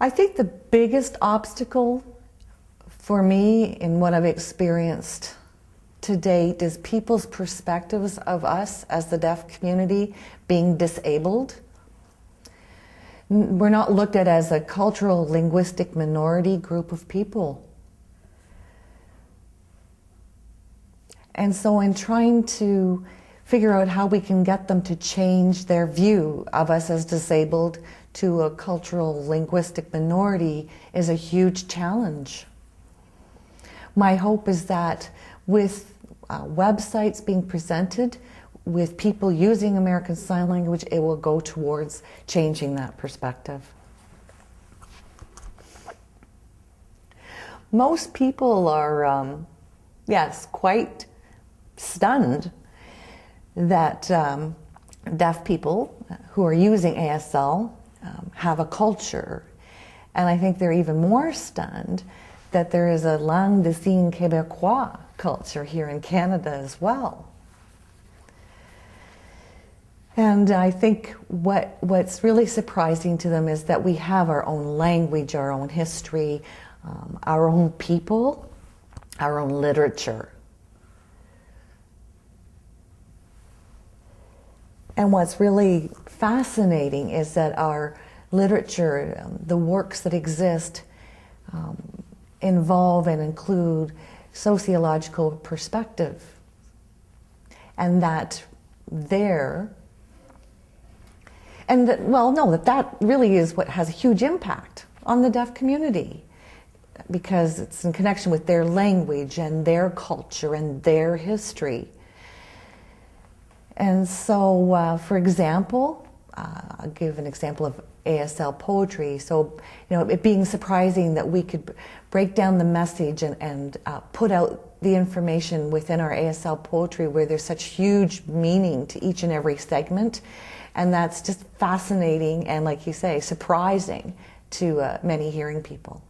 I think the biggest obstacle for me in what I've experienced to date is people's perspectives of us as the deaf community being disabled. We're not looked at as a cultural, linguistic minority group of people. And so in trying to figure out how we can get them to change their view of us as disabled to a cultural, linguistic minority is a huge challenge. My hope is that with websites being presented, with people using American Sign Language, it will go towards changing that perspective. Most people are, yes, quite stunned that deaf people who are using ASL have a culture. And I think they're even more stunned that there is a langue de signes québécois culture here in Canada as well. And I think what's really surprising to them is that we have our own language, our own history, our own people, our own literature. And what's really fascinating is that our literature, the works that exist, involve and include sociological perspective. And that that really is what has a huge impact on the deaf community, because it's in connection with their language and their culture and their history. And so, for example, I'll give an example of ASL poetry. So, it being surprising that we could break down the message and put out the information within our ASL poetry where there's such huge meaning to each and every segment. And that's just fascinating and, like you say, surprising to many hearing people.